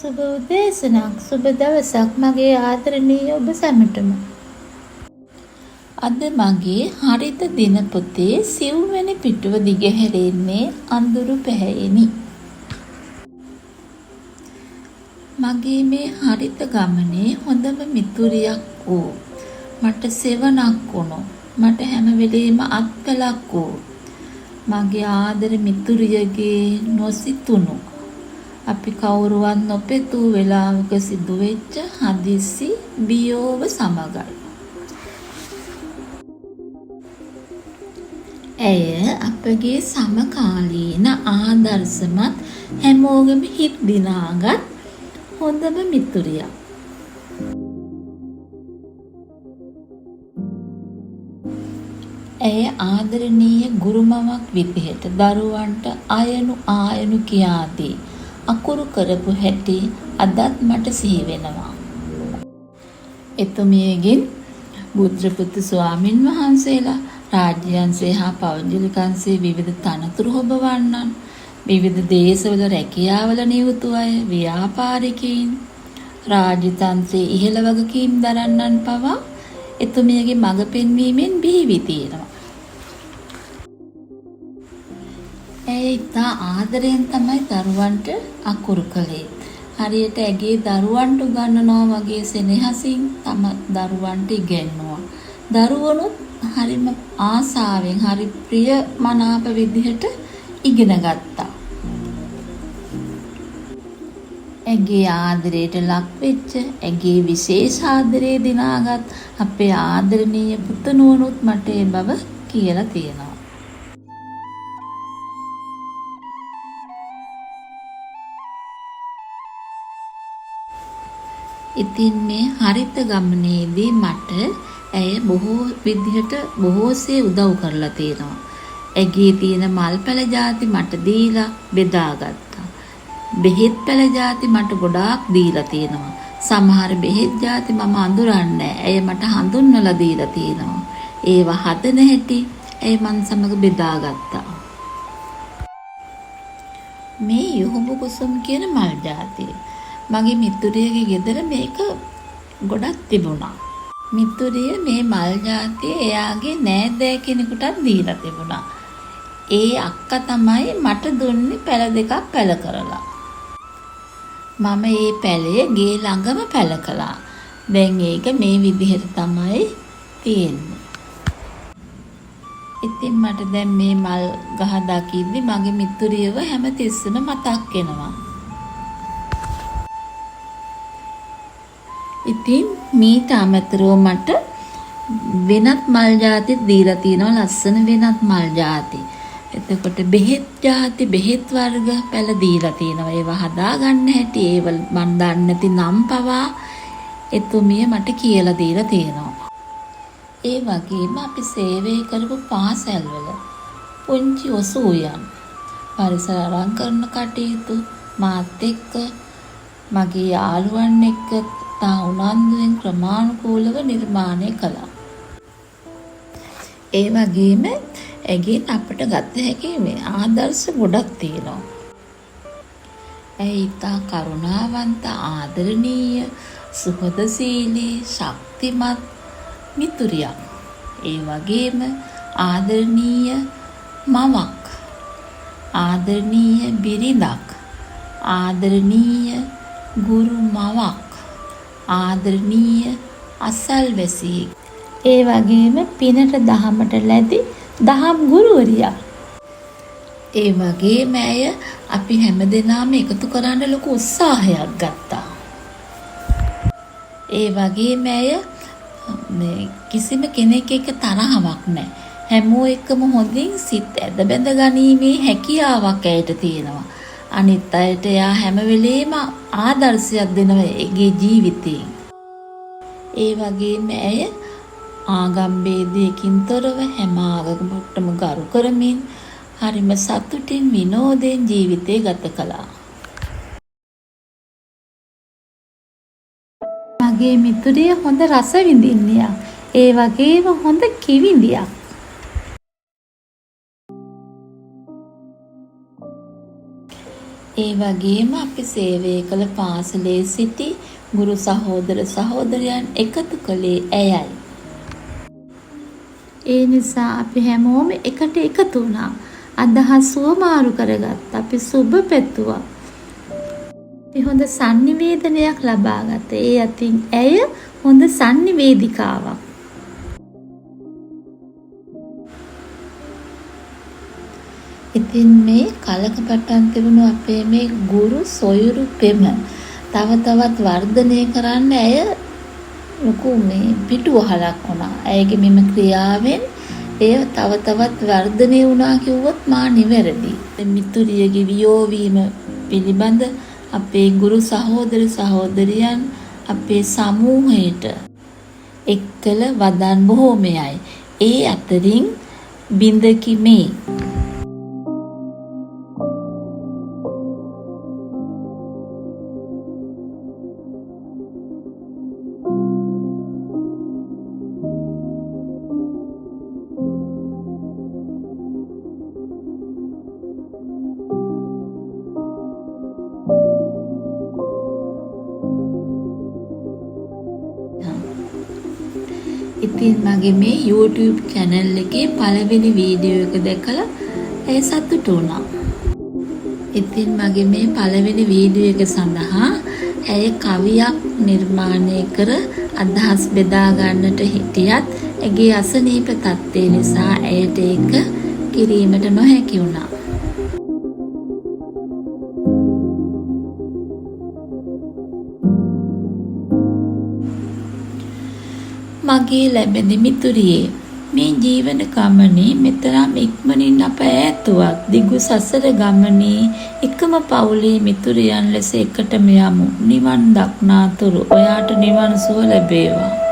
සුබ උදෑසනක් සුබ දවසක් මගේ ආදරණීය ඔබ සැමටම. අද මගේ හරිත දිනපොතේ සිව්වැනි පිටුව දිගහැරෙන්නේ අඳුරු පැහැයෙනි. මගේ මේ හරිත ගමනේ හොඳම මිතුරියක් වූ, මට සෙවණක් වුණු, මට හැම වෙලේම අත්පලක් වූ මගේ ආදර මිතුරියගේ නොසිතුණු, අපි කවුරුවත් නොපෙතූ වෙලාවක සිදුවෙච්ච හදිසි වියෝව සමගයි. ඇය අපගේ සමකාලීන ආදර්ශමත් හැමෝගෙම හිත් දිනාගත් හොඳම මිතුරියක්. ඇය ආදරණීය ගුරුමවක් විදිහට දරුවන්ට අයනු ආයනු කියාදී අකුරු කරපු හැටි අදත් මට සිහි වෙනවා. එතුමියගෙන් බුද්ධපුත්තු ස්වාමින් වහන්සේලා, රාජ්‍යංශේ හා පෞද්ගලිකංශේ විවිධ තනතුරු හොබවන්නන්, විවිධ දේශවල රැකියාවල නියුතු අය, ව්‍යාපාරිකයින්, රාජ්‍ය තන්ත්‍රයේ ඉහළ වගකීම් දරන්නන් පවා එතුමියගේ මඟ පෙන්වීමෙන් බිහිවී තියෙනවා. ඇය ඉතා ආදරයෙන් තමයි දරුවන්ට අකුරු කළේ. හරියට ඇගේ දරුවන්ට උගන්වනවා වගේ සෙනෙහසින් තම දරුවන්ට ඉගැන්නුවා. දරුවනුත් හරිම ආසාවෙන්, හරි ප්‍රිය මනාප විදිහට ඉගෙන ගත්තා. ඇගේ ආදරයට ලක් වෙච්ච, ඇගේ විශේෂ ආදරය දිනාගත් අපේ ආදරණීය පුතණුවනුත් මට ඒ බව කියලා තියෙනවා. ඉතින් මේ හරිත ගමනේදී මට ඇය බොහෝ විදිහට බොහෝසේ උදව් කරලා තියෙනවා. ඇගේ තියෙන මල් පැල ಜಾති මට දීලා බෙදාගත්තා. බෙහෙත් පැල ಜಾති මට ගොඩාක් දීලා තියෙනවා. සමහර බෙහෙත් ಜಾති මම අඳුරන්නේ නැහැ. ඇය මට හඳුන්වලා දීලා තියෙනවා. ඒවා හදන හැටි ඇය මන් සමග බෙදාගත්තා. මේ යොහුඹ කුසුම් කියන මල් ಜಾතිය මගේ මිතුරියගේ ගෙදර මේක ගොඩක් තිබුණා. මිතුරිය මේ මල් ಜಾතිය එයාගේ නෑදෑ කෙනෙකුටත් දීලා තිබුණා. ඒ අක්කා තමයි මට දුන්නේ පැල දෙකක් පැල කරලා. මම ඒ පැලේ ගේ ළඟම පැල කළා. දැන් ඒක මේ විදිහට තමයි තියෙන්නේ. ඉතින් මට දැන් මේ මල් ගහ දකිද්දි මගේ මිතුරියව හැමතිස්සෙම මතක් වෙනවා. ඉතින් මීට අමතරව මට වෙනත් මල් ಜಾති දීලා තියෙනවා, ලස්සන වෙනත් මල් ಜಾති. එතකොට බෙහෙත් ಜಾති, බෙහෙත් වර්ග පැල දීලා තියෙනවා. ඒවා හදාගන්න හැටි, ඒව මන් දන්නේ නැති නම් පවා එතුමිය මට කියලා දීලා තියෙනවා. ඒ වගේම අපි සේවය කරපු පාසල්වල පුංචි ඔසූයන්, පරිසර අලංකරණ කටයුතු මාත් එක්ක, මගේ යාළුවන් එක්ක තා උනන්දුවෙන් ක්‍රමානුකූලව නිර්මාණය කළා. ඒ වගේම ඇගෙන් අපට ගත හැකි මේ ආදර්ශ ගොඩක් තියෙනවා. ඇය ඉතා කරුණාවන්ත, ආදරණීය, සුහදශීලී, ශක්තිමත් මිතුරියක්. ඒ වගේම ආදරණීය මවක්, ආදරණීය බිරිඳක්, ආදරණීය ගුරු මවක්, ආදරණීය අසල්වැසියෙක්. ඒ වගේම පිනට දහමට ලැබි දහම් ගුරුවරියක්. ඒ වගේම ඇය අපි හැමදෙනාම එකතු කරන්න ලොකු උත්සාහයක් ගත්තා. ඒ වගේම ඇය කිසිම කෙනෙක් එක්ක තරහවක් නැහැ. හැමෝ එක්කම හොඳින් සිත් ඇද බැඳ ගැනීමේ හැකියාවක් ඇයට තියෙනවා. අනිත් අයට එයා හැම වෙලේම ආදර්ශයක් දෙනවා ඒගේ ජීවිතයෙන්. ඒ වගේම ඇය ආගම් ભેදයකින් තොරව හැම ආගමකටම ගරු කරමින් හරිම සතුටින් විනෝදයෙන් ජීවිතය ගත කළා. මගේ මිතුරිය හොඳ රස විඳින්නියක්. ඒ වගේම හොඳ කිවිඳියක්. ඒ වගේම අපි සේවය කළ පාසලේ සිටි ගුරු සහෝදර සහෝදරයන් එකතු කළේ ඇයයි. ඒ නිසා අපි හැමෝම එකට එකතු වුණා. අදහස් සුවමාරු කරගත්ත. අපි සුබ පැතුවා. අපි හොඳ sannivedanayak ලබා ගත්තා. ඒ අතින් ඇය හොඳ sannivedikaවක්. ඉතින් මේ කලක පටන් තිබුණු අපේ මේ ගුරු සොයුරු පෙම තව තවත් වර්ධනය කරන්න ඇය ලොකු මේ පිටුවහලක් වුණා. ඇයගේ මෙම ක්‍රියාවෙන් එය තව තවත් වර්ධනය වුණා කිව්වොත් මා නිවැරදි. මිතුරියගේ වියෝවීම පිළිබඳ අපේ ගුරු සහෝදර සහෝදරියන් අපේ සමූහයට එක්කල වදන් බොහෝමයයි. ඒ අතරින් බින්දකි මේ. ඉතින් මගේ මේ YouTube channel එකේ පළවෙනි වීඩියෝ එක දැකලා ඒ සතුටු වුණා. ඉතින් මගේ මේ පළවෙනි වීඩියෝ එක සඳහා ඇය කවියක් නිර්මාණය කර අදහස් බෙදා ගන්නට හිටියත් ඇගේ අසනීප තත්ත්වය නිසා ඇයට ඒක කිරීමට නොහැකි වුණා. මගේ ලැබෙන මිතුරියේ මේ ජීවන ගමනේ මෙතරම් ඉක්මනින් අප ඈතුවත් දිගු සසර ගමනේ එකම පවුලේ මිතුරියන් ලෙස එකටම යමු. නිවන් දක්නාතුරු ඔයාට නිවන් සුව ලැබේවා.